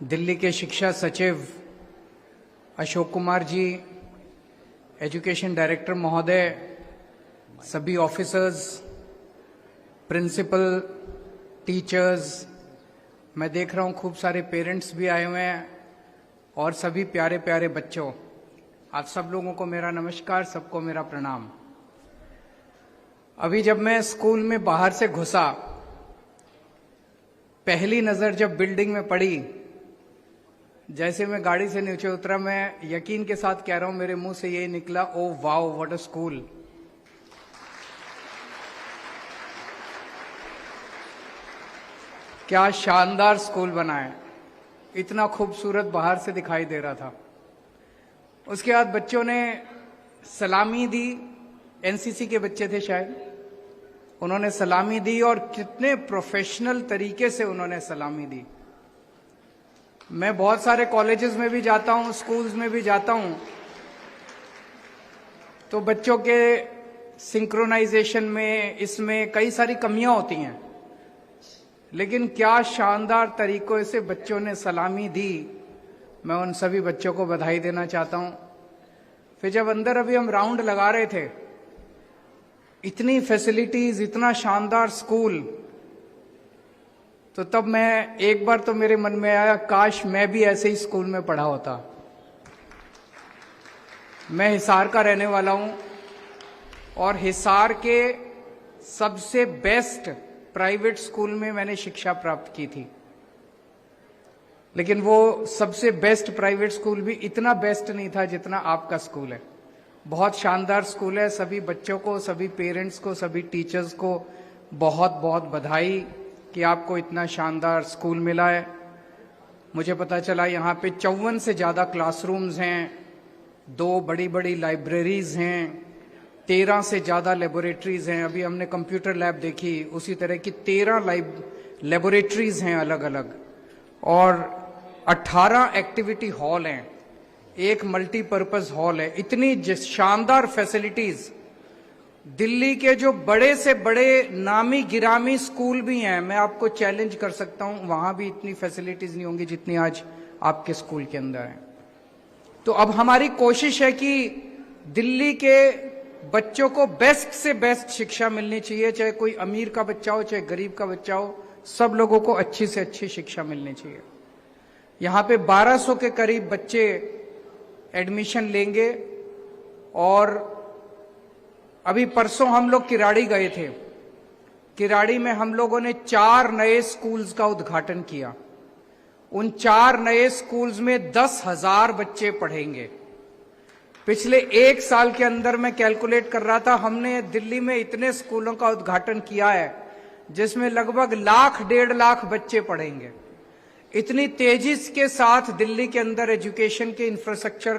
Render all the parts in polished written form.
दिल्ली के शिक्षा सचिव अशोक कुमार जी, एजुकेशन डायरेक्टर महोदय, सभी ऑफिसर्स, प्रिंसिपल, टीचर्स, मैं देख रहा हूं खूब सारे पेरेंट्स भी आए हुए हैं और सभी प्यारे प्यारे बच्चों, आप सब लोगों को मेरा नमस्कार, सबको मेरा प्रणाम। अभी जब मैं स्कूल में बाहर से घुसा, पहली नजर जब बिल्डिंग में पड़ी, जैसे मैं गाड़ी से नीचे उतरा, मैं यकीन के साथ कह रहा हूं, मेरे मुंह से यही निकला, oh wow what a school. क्या शानदार स्कूल बना है, इतना खूबसूरत बाहर से दिखाई दे रहा था। उसके बाद बच्चों ने सलामी दी, एनसीसी के बच्चे थे शायद, उन्होंने सलामी दी और कितने प्रोफेशनल तरीके से उन्होंने सलामी दी। मैं बहुत सारे कॉलेजेस में भी जाता हूं, स्कूल्स में भी जाता हूं, तो बच्चों के सिंक्रोनाइजेशन में, इसमें कई सारी कमियां होती हैं, लेकिन क्या शानदार तरीकों से बच्चों ने सलामी दी। मैं उन सभी बच्चों को बधाई देना चाहता हूं। फिर जब अंदर अभी हम राउंड लगा रहे थे, इतनी फैसिलिटीज, इतना शानदार स्कूल, तो तब मैं एक बार तो मेरे मन में आया, काश मैं भी ऐसे ही स्कूल में पढ़ा होता। मैं हिसार का रहने वाला हूं और हिसार के सबसे बेस्ट प्राइवेट स्कूल में मैंने शिक्षा प्राप्त की थी, लेकिन वो सबसे बेस्ट प्राइवेट स्कूल भी इतना बेस्ट नहीं था जितना आपका स्कूल है। बहुत शानदार स्कूल है। सभी बच्चों को, सभी पेरेंट्स को, सभी टीचर्स को बहुत बहुत बधाई कि आपको इतना शानदार स्कूल मिला है। मुझे पता चला यहाँ पे 54 से ज्यादा क्लासरूम्स हैं, 2 बड़ी बड़ी लाइब्रेरीज हैं, 13 से ज्यादा लेबोरेटरीज हैं। अभी हमने कंप्यूटर लैब देखी, उसी तरह की 13 लेबोरेटरीज हैं अलग अलग, और 18 एक्टिविटी हॉल हैं, एक मल्टीपर्पज हॉल है। इतनी शानदार फैसिलिटीज। दिल्ली के जो बड़े से बड़े नामी गिरामी स्कूल भी हैं, मैं आपको चैलेंज कर सकता हूं, वहां भी इतनी फैसिलिटीज नहीं होंगी जितनी आज आपके स्कूल के अंदर है। तो अब हमारी कोशिश है कि दिल्ली के बच्चों को बेस्ट से बेस्ट शिक्षा मिलनी चाहिए, चाहे कोई अमीर का बच्चा हो, चाहे गरीब का बच्चा हो, सब लोगों को अच्छी से अच्छी शिक्षा मिलनी चाहिए। यहां पे 1200 के करीब बच्चे एडमिशन लेंगे। और अभी परसों हम लोग किराड़ी गए थे। किराड़ी में हम लोगों ने 4 नए स्कूल्स का उद्घाटन किया। उन 4 नए स्कूल्स में 10,000 बच्चे पढ़ेंगे। पिछले 1 साल के अंदर मैं कैलकुलेट कर रहा था, हमने दिल्ली में इतने स्कूलों का उद्घाटन किया है जिसमें लगभग 1,00,000 1.5 लाख बच्चे पढ़ेंगे। इतनी तेजी के साथ दिल्ली के अंदर एजुकेशन के इंफ्रास्ट्रक्चर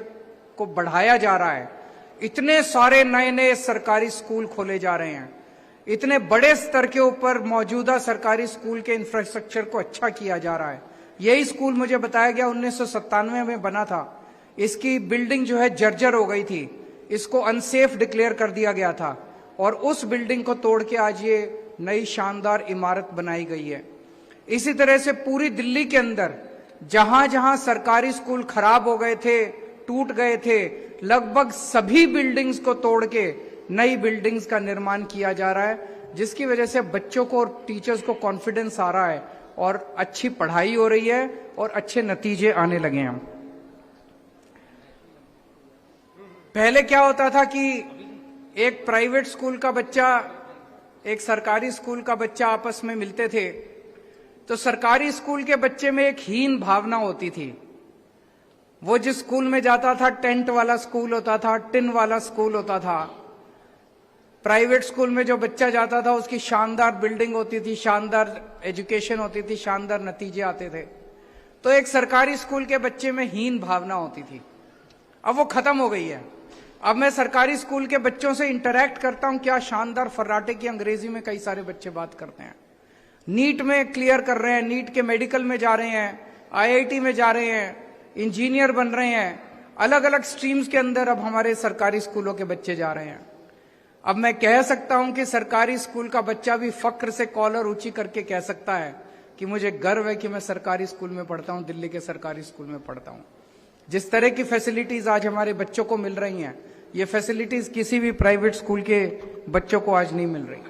को बढ़ाया जा रहा है। इतने सारे नए नए सरकारी स्कूल खोले जा रहे हैं, इतने बड़े स्तर के ऊपर मौजूदा सरकारी स्कूल के इंफ्रास्ट्रक्चर को अच्छा किया जा रहा है। यही स्कूल मुझे बताया गया 1997 में बना था। इसकी बिल्डिंग जो है जर्जर हो गई थी, इसको अनसेफ डिक्लेयर कर दिया गया था, और उस बिल्डिंग को तोड़ के आज ये नई शानदार इमारत बनाई गई है। इसी तरह से पूरी दिल्ली के अंदर जहां जहां सरकारी स्कूल खराब हो गए थे, टूट गए थे, लगभग सभी बिल्डिंग्स को तोड़ के नई बिल्डिंग्स का निर्माण किया जा रहा है, जिसकी वजह से बच्चों को और टीचर्स को कॉन्फिडेंस आ रहा है और अच्छी पढ़ाई हो रही है और अच्छे नतीजे आने लगे हैं। पहले क्या होता था कि एक प्राइवेट स्कूल का बच्चा, एक सरकारी स्कूल का बच्चा आपस में मिलते थे, तो सरकारी स्कूल के बच्चे में एक हीन भावना होती थी। वो जिस स्कूल में जाता था, टेंट वाला स्कूल होता था, टिन वाला स्कूल होता था। प्राइवेट स्कूल में जो बच्चा जाता था, उसकी शानदार बिल्डिंग होती थी, शानदार एजुकेशन होती थी, शानदार नतीजे आते थे। तो एक सरकारी स्कूल के बच्चे में हीन भावना होती थी। अब वो खत्म हो गई है। अब मैं सरकारी स्कूल के बच्चों से इंटरैक्ट करता हूं, क्या शानदार फर्राटे की अंग्रेजी में कई सारे बच्चे बात करते हैं। नीट में क्लियर कर रहे हैं, नीट के मेडिकल में जा रहे हैं, आईआईटी में जा रहे हैं, इंजीनियर बन रहे हैं। अलग अलग स्ट्रीम्स के अंदर अब हमारे सरकारी स्कूलों के बच्चे जा रहे हैं। अब मैं कह सकता हूं कि सरकारी स्कूल का बच्चा भी फक्र से कॉलर ऊंची करके कह सकता है कि मुझे गर्व है कि मैं सरकारी स्कूल में पढ़ता हूं, दिल्ली के सरकारी स्कूल में पढ़ता हूं। जिस तरह की फैसिलिटीज आज हमारे बच्चों को मिल रही हैं, ये फैसिलिटीज किसी भी प्राइवेट स्कूल के बच्चों को आज नहीं मिल रही।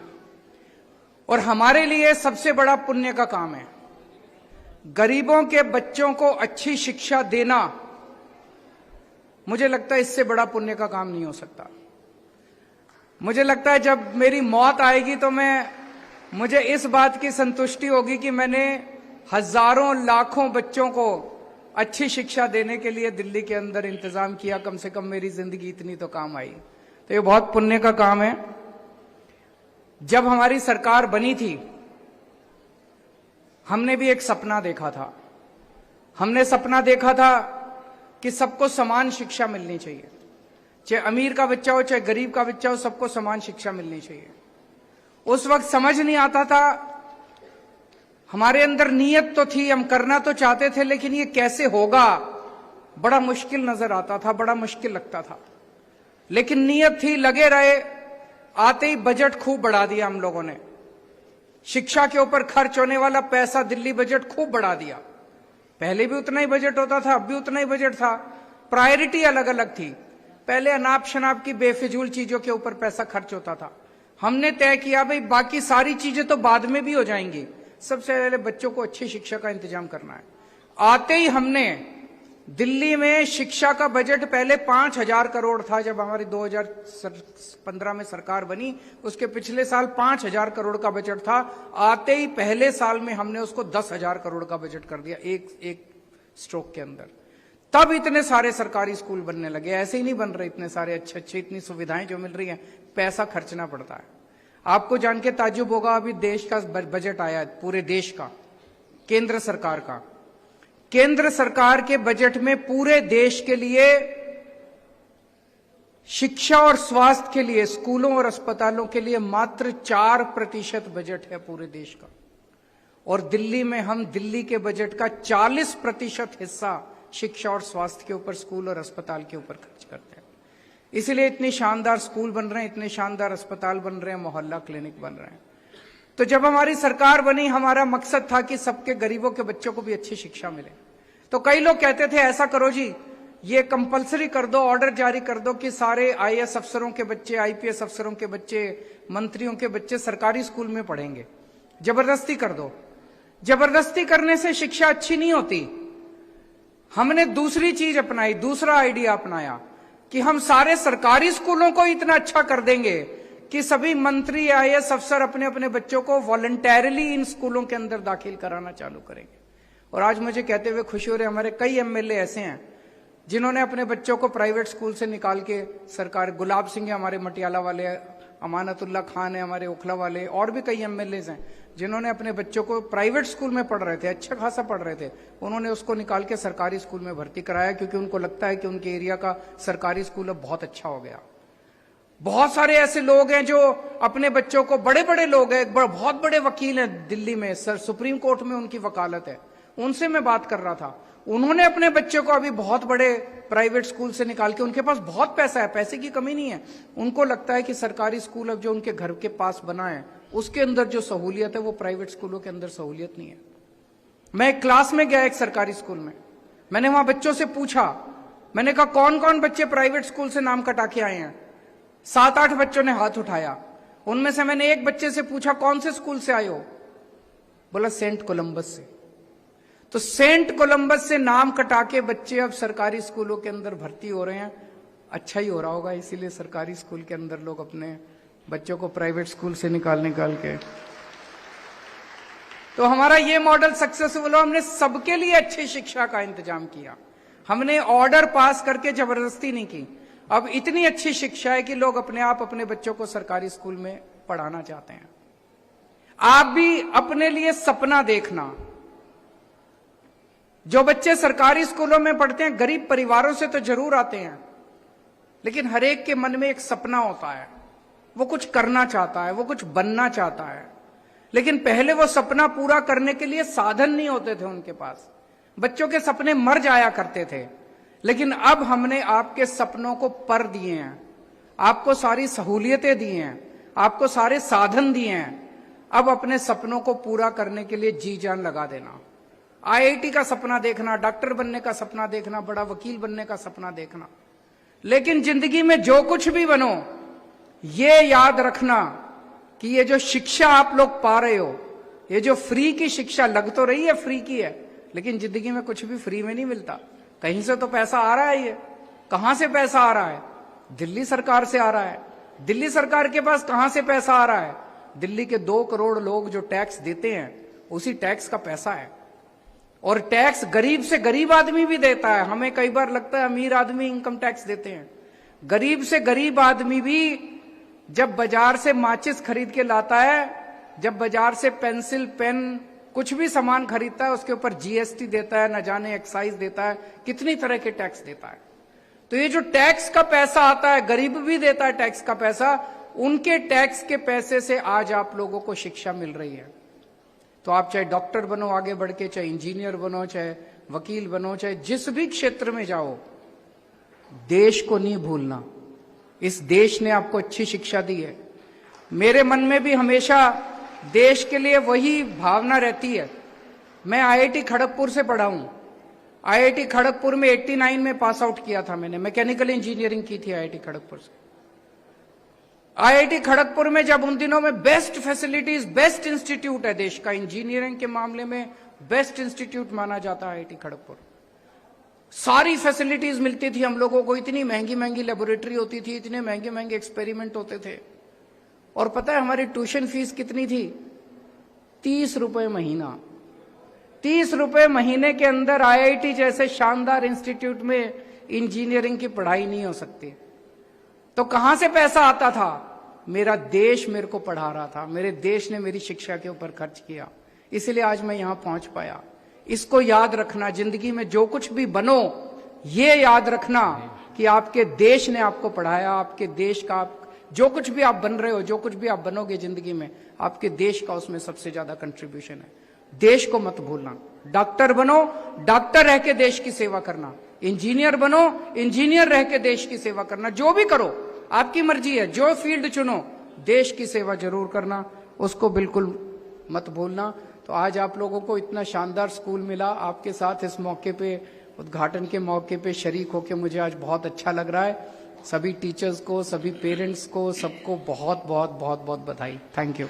और हमारे लिए सबसे बड़ा पुण्य का काम है गरीबों के बच्चों को अच्छी शिक्षा देना। मुझे लगता है इससे बड़ा पुण्य का काम नहीं हो सकता। मुझे लगता है जब मेरी मौत आएगी तो मुझे इस बात की संतुष्टि होगी कि मैंने हजारों लाखों बच्चों को अच्छी शिक्षा देने के लिए दिल्ली के अंदर इंतजाम किया। कम से कम मेरी जिंदगी इतनी तो काम आई। तो ये बहुत पुण्य का काम है। जब हमारी सरकार बनी थी, हमने भी एक सपना देखा था। हमने सपना देखा था कि सबको समान शिक्षा मिलनी चाहिए, चाहे अमीर का बच्चा हो चाहे गरीब का बच्चा हो, सबको समान शिक्षा मिलनी चाहिए। उस वक्त समझ नहीं आता था, हमारे अंदर नीयत तो थी, हम करना तो चाहते थे, लेकिन ये कैसे होगा बड़ा मुश्किल नजर आता था, बड़ा मुश्किल लगता था। लेकिन नीयत थी, लगे रहे। आते ही बजट खूब बढ़ा दिया हम लोगों ने। शिक्षा के ऊपर खर्च होने वाला पैसा दिल्ली बजट खूब बढ़ा दिया। पहले भी उतना ही बजट होता था, अब भी उतना ही बजट था। प्रायोरिटी अलग अलग थी। पहले अनाप शनाप की बेफिजूल चीजों के ऊपर पैसा खर्च होता था। हमने तय किया भाई बाकी सारी चीजें तो बाद में भी हो जाएंगी, सबसे पहले बच्चों को अच्छी शिक्षा का इंतजाम करना है। आते ही हमने दिल्ली में शिक्षा का बजट पहले 5,000 करोड़ था। जब हमारी 2015 में सरकार बनी, उसके पिछले साल 5,000 करोड़ का बजट था। आते ही पहले साल में हमने उसको 10,000 करोड़ का बजट कर दिया, एक स्ट्रोक के अंदर। तब इतने सारे सरकारी स्कूल बनने लगे। ऐसे ही नहीं बन रहे इतने सारे अच्छे अच्छे, इतनी सुविधाएं जो मिल रही हैं, पैसा खर्चना पड़ता है। आपको जान के ताज्जुब होगा, अभी देश का बजट आया है, पूरे देश का, केंद्र सरकार का। केंद्र सरकार के बजट में पूरे देश के लिए शिक्षा और स्वास्थ्य के लिए, स्कूलों और अस्पतालों के लिए मात्र 4% बजट है पूरे देश का। और दिल्ली में हम दिल्ली के बजट का 40% हिस्सा शिक्षा और स्वास्थ्य के ऊपर, स्कूल और अस्पताल के ऊपर खर्च करते हैं। इसलिए इतनी शानदार स्कूल बन रहे हैं, इतने शानदार अस्पताल बन रहे हैं, मोहल्ला क्लिनिक बन रहे हैं। तो जब हमारी सरकार बनी, हमारा मकसद था कि सबके गरीबों के बच्चों को भी अच्छी शिक्षा मिले। तो कई लोग कहते थे ऐसा करो जी, ये कंपलसरी कर दो, ऑर्डर जारी कर दो कि सारे आईएएस अफसरों के बच्चे, आईपीएस अफसरों के बच्चे, मंत्रियों के बच्चे सरकारी स्कूल में पढ़ेंगे। जबरदस्ती कर दो। जबरदस्ती करने से शिक्षा अच्छी नहीं होती। हमने दूसरी चीज अपनाई, दूसरा आइडिया अपनाया कि हम सारे सरकारी स्कूलों को इतना अच्छा कर देंगे कि सभी मंत्री, आईएएस अफसर अपने अपने बच्चों को वॉलंटरली इन स्कूलों के अंदर दाखिल कराना चालू करेंगे। और आज मुझे कहते हुए खुशी हो रही है, हमारे कई एमएलए ऐसे हैं जिन्होंने अपने बच्चों को प्राइवेट स्कूल से निकाल के सरकार, गुलाब सिंह है हमारे मटियाला वाले, अमानतुल्लाह खान है हमारे ओखला वाले, और भी कई एमएलए हैं जिन्होंने अपने बच्चों को प्राइवेट स्कूल में पढ़ रहे थे, अच्छा खासा पढ़ रहे थे, उन्होंने उसको निकाल के सरकारी स्कूल में भर्ती कराया, क्योंकि उनको लगता है कि उनके एरिया का सरकारी स्कूल अब बहुत अच्छा हो गया। बहुत सारे ऐसे लोग हैं जो अपने बच्चों को, बड़े बड़े लोग हैं, बहुत बड़े वकील हैं दिल्ली में, सर सुप्रीम कोर्ट में उनकी वकालत है, उनसे मैं बात कर रहा था। उन्होंने अपने बच्चों को अभी बहुत बड़े प्राइवेट स्कूल से निकाल के, उनके पास बहुत पैसा है, पैसे की कमी नहीं है, उनको लगता है कि सरकारी स्कूल अब जो उनके घर के पास बना है उसके अंदर जो सहूलियत है वो प्राइवेट स्कूलों के अंदर सहूलियत नहीं है। मैं एक क्लास में गया एक सरकारी स्कूल में, मैंने वहां बच्चों से पूछा, मैंने कहा कौन कौन बच्चे प्राइवेट स्कूल से नाम कटा के आए हैं? 7-8 बच्चों ने हाथ उठाया। उनमें से मैंने एक बच्चे से पूछा कौन से स्कूल से आए हो? बोला सेंट कोलंबस से। तो सेंट कोलंबस से नाम कटा के बच्चे अब सरकारी स्कूलों के अंदर भर्ती हो रहे हैं। अच्छा ही हो रहा होगा, इसीलिए सरकारी स्कूल के अंदर लोग अपने बच्चों को प्राइवेट स्कूल से निकाल के। तो हमारा ये मॉडल सक्सेसफुल हो, हमने सबके लिए अच्छी शिक्षा का इंतजाम किया, हमने ऑर्डर पास करके जबरदस्ती नहीं की। अब इतनी अच्छी शिक्षा है कि लोग अपने आप अपने बच्चों को सरकारी स्कूल में पढ़ाना चाहते हैं। आप भी अपने लिए सपना देखना। जो बच्चे सरकारी स्कूलों में पढ़ते हैं, गरीब परिवारों से तो जरूर आते हैं, लेकिन हर एक के मन में एक सपना होता है, वो कुछ करना चाहता है, वो कुछ बनना चाहता है, लेकिन पहले वो सपना पूरा करने के लिए साधन नहीं होते थे उनके पास। बच्चों के सपने मर जाया करते थे, लेकिन अब हमने आपके सपनों को पर दिए हैं, आपको सारी सहूलियतें दी हैं, आपको सारे साधन दिए हैं। अब अपने सपनों को पूरा करने के लिए जी जान लगा देना। आईआईटी का सपना देखना, डॉक्टर बनने का सपना देखना, बड़ा वकील बनने का सपना देखना, लेकिन जिंदगी में जो कुछ भी बनो, ये याद रखना कि ये जो शिक्षा आप लोग पा रहे हो, ये जो फ्री की शिक्षा लग तो रही है फ्री की है, लेकिन जिंदगी में कुछ भी फ्री में नहीं मिलता। कहीं से तो पैसा आ रहा है। ये कहां से पैसा आ रहा है? दिल्ली सरकार से आ रहा है। दिल्ली सरकार के पास कहां से पैसा आ रहा है? दिल्ली के 2 करोड़ लोग जो टैक्स देते हैं, उसी टैक्स का पैसा है। और टैक्स गरीब से गरीब आदमी भी देता है। हमें कई बार लगता है अमीर आदमी इनकम टैक्स देते हैं, गरीब से गरीब आदमी भी जब बाजार से माचिस खरीद के लाता है, जब बाजार से पेंसिल पेन कुछ भी सामान खरीदता है, उसके ऊपर जीएसटी देता है, न जाने एक्साइज देता है, कितनी तरह के टैक्स देता है। तो ये जो टैक्स का पैसा आता है, गरीब भी देता है टैक्स का पैसा, उनके टैक्स के पैसे से आज आप लोगों को शिक्षा मिल रही है। तो आप चाहे डॉक्टर बनो आगे बढ़ के, चाहे इंजीनियर बनो, चाहे वकील बनो, चाहे जिस भी क्षेत्र में जाओ, देश को नहीं भूलना। इस देश ने आपको अच्छी शिक्षा दी है। मेरे मन में भी हमेशा देश के लिए वही भावना रहती है। मैं आईआईटी खड़गपुर से पढ़ा हूं। आईआईटी खड़गपुर में 89 में पास आउट किया था मैंने, मैकेनिकल इंजीनियरिंग की थी आईआईटी खड़गपुर से। आईआईटी खड़गपुर में जब उन दिनों में बेस्ट फैसिलिटीज, बेस्ट इंस्टीट्यूट है देश का, इंजीनियरिंग के मामले में बेस्ट इंस्टीट्यूट माना जाता है आईआईटी खड़गपुर। सारी फैसिलिटीज मिलती थी हम लोगों को, इतनी महंगी महंगी लेबोरेटरी होती थी, इतने महंगे महंगे एक्सपेरिमेंट होते थे। और पता है हमारी ट्यूशन फीस कितनी थी? 30 रुपए महीना। 30 रुपए महीने के अंदर आईआईटी जैसे शानदार इंस्टीट्यूट में इंजीनियरिंग की पढ़ाई नहीं हो सकती। तो कहां से पैसा आता था? मेरा देश मेरे को पढ़ा रहा था, मेरे देश ने मेरी शिक्षा के ऊपर खर्च किया, इसलिए आज मैं यहां पहुंच पाया। इसको याद रखना, जिंदगी में जो कुछ भी बनो, ये याद रखना कि आपके देश ने आपको पढ़ाया। आपके देश का जो कुछ भी आप बन रहे हो, जो कुछ भी आप बनोगे जिंदगी में, आपके देश का उसमें सबसे ज्यादा कंट्रीब्यूशन है। देश को मत भूलना। डॉक्टर बनो, डॉक्टर रह के देश की सेवा करना। इंजीनियर बनो, इंजीनियर रह के देश की सेवा करना। जो भी करो, आपकी मर्जी है, जो फील्ड चुनो, देश की सेवा जरूर करना, उसको बिल्कुल मत भूलना। तो आज आप लोगों को इतना शानदार स्कूल मिला, आपके साथ इस मौके पे, उद्घाटन के मौके पे शरीक होके मुझे आज बहुत अच्छा लग रहा है। सभी टीचर्स को, सभी पेरेंट्स को, सबको बहुत बहुत बहुत बहुत बधाई। Thank you.